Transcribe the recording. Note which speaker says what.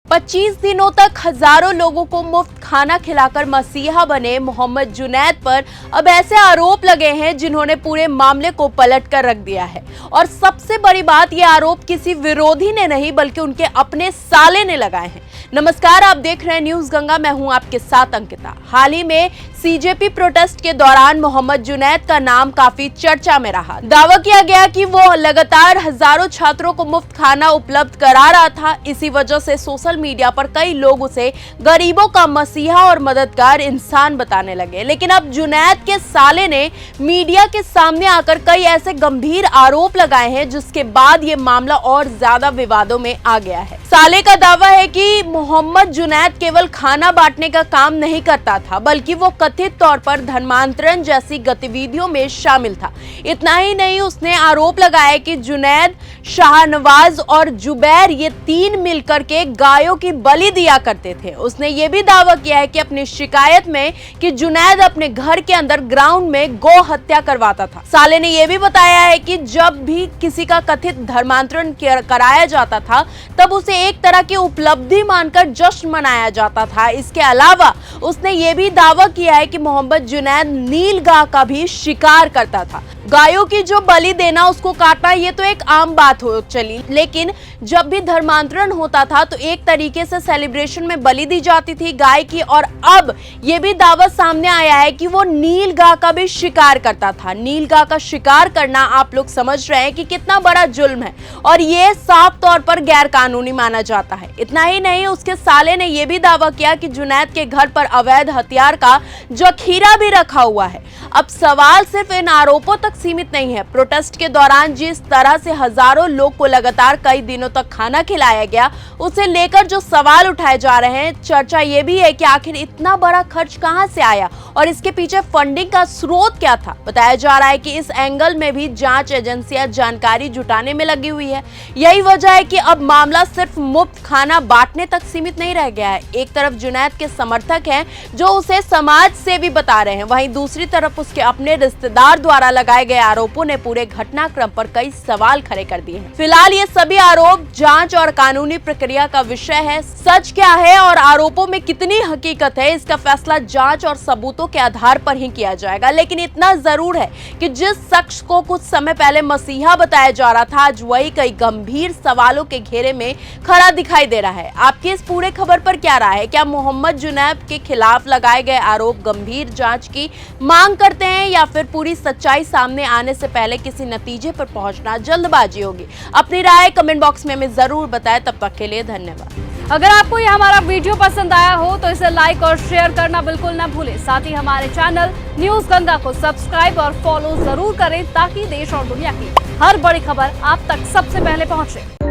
Speaker 1: 25 दिनों तक हजारों लोगों को मुफ्त खाना खिलाकर मसीहा बने मोहम्मद जुनैद पर अब ऐसे आरोप लगे हैं जिन्होंने पूरे मामले को पलट कर रख दिया है। और सबसे बड़ी बात, ये आरोप किसी विरोधी ने नहीं बल्कि उनके अपने साले ने लगाए हैं। नमस्कार, आप देख रहे हैं न्यूज गंगा, मैं हूं आपके साथ अंकिता। हाल ही में सीजेपी प्रोटेस्ट के दौरान मोहम्मद जुनैद का नाम काफी चर्चा में रहा। दावा किया गया कि वो लगातार हजारों छात्रों को मुफ्त खाना उपलब्ध करा रहा था। इसी वजह से सोशल मीडिया पर कई लोग उसे गरीबों का मसीहा और मददगार इंसान बताने लगे। लेकिन अब जुनैद के साले ने मीडिया के सामने आकर कई ऐसे गंभीर आरोप लगाए हैं जिसके बाद ये मामला और ज्यादा विवादों में आ गया है। साले का दावा है कि मोहम्मद जुनैद केवल खाना बांटने का काम नहीं करता था, बल्कि वो कथित तौर पर धर्मांतरण जैसी गतिविधियों में शामिल था। इतना ही नहीं, उसने आरोप लगाया कि जुनैद, शाहनवाज और जुबैर ये तीन मिलकर के गायों की बलि दिया करते थे। उसने ये भी दावा किया है कि अपनी शिकायत में कि जुनैद अपने घर के अंदर ग्राउंड में गौ हत्या करवाता था। साले ने यह भी बताया है कि जब भी किसी का कथित धर्मांतरण कराया जाता था तब उसे एक तरह की उपलब्धि मानकर जश्न मनाया जाता था। इसके अलावा उसने ये भी दावा किया है कि मोहम्मद जुनैद नील गाय का भी शिकार करता था। गायों की जो बलि देना, उसको काटना, ये तो एक आम बात हो चली, लेकिन जब भी धर्मांतरण होता था तो एक तरीके से सेलिब्रेशन में बलि दी जाती थी गाय की। और अब ये भी दावा सामने आया है कि वो नील गाय का भी शिकार करता था। नील गाय का शिकार करना, आप लोग समझ रहे हैं कि कितना बड़ा जुल्म है और ये साफ तौर पर गैर कानूनी माना जाता है। इतना ही नहीं, उसके साले ने यह भी दावा किया कि जुनैद के घर पर अवैध हथियार का जखीरा भी रखा हुआ है। अब सवाल सिर्फ इन आरोपों तक सीमित नहीं है। प्रोटेस्ट के दौरान जिस तरह से हजारों लोग को लगातार कई दिनों तक खाना खिलाया गया, उसे लेकर जो सवाल उठाए जा रहे हैं, चर्चा ये भी है कि आखिर इतना बड़ा खर्च कहां से आया और इसके पीछे फंडिंग का स्रोत क्या था। बताया जा रहा है कि इस एंगल में भी जांच एजेंसियां जानकारी जुटाने में लगी हुई है। यही वजह है कि अब मामला सिर्फ मुफ्त खाना बांटने तक सीमित नहीं रह गया है। एक तरफ जुनैद के समर्थक हैं जो उसे समाज सेवी बता रहे हैं, वहीं दूसरी तरफ उसके अपने रिश्तेदार द्वारा लगाए गए आरोपों ने पूरे घटनाक्रम पर कई सवाल खड़े कर दिए हैं। फिलहाल ये सभी आरोप जांच और कानूनी प्रक्रिया का विषय है। सच क्या है और आरोपों में कितनी हकीकत है, इसका फैसला जांच और सबूतों के आधार पर ही किया जाएगा। लेकिन इतना जरूर है कि जिस शख्स को कुछ समय पहले मसीहा बताया जा रहा था, आज वही कई गंभीर सवालों के घेरे में खड़ा दिखाई दे रहा है। आपकी इस पूरे खबर पर क्या राय है? क्या मोहम्मद जुनैद के खिलाफ लगाए गए आरोप गंभीर जांच की मांग करते हैं या फिर पूरी सच्चाई सामने आने से पहले किसी नतीजे पर पहुंचना जल्दबाजी होगी? अपनी राय कमेंट बॉक्स में हमें जरूर बताएं। तब तक के लिए धन्यवाद।
Speaker 2: अगर आपको यह हमारा वीडियो पसंद आया हो तो इसे लाइक और शेयर करना बिल्कुल न भूलें। साथ ही हमारे चैनल न्यूज गंगा को सब्सक्राइब और फॉलो जरूर करें ताकि देश और दुनिया की हर बड़ी खबर आप तक सबसे पहले पहुंचे।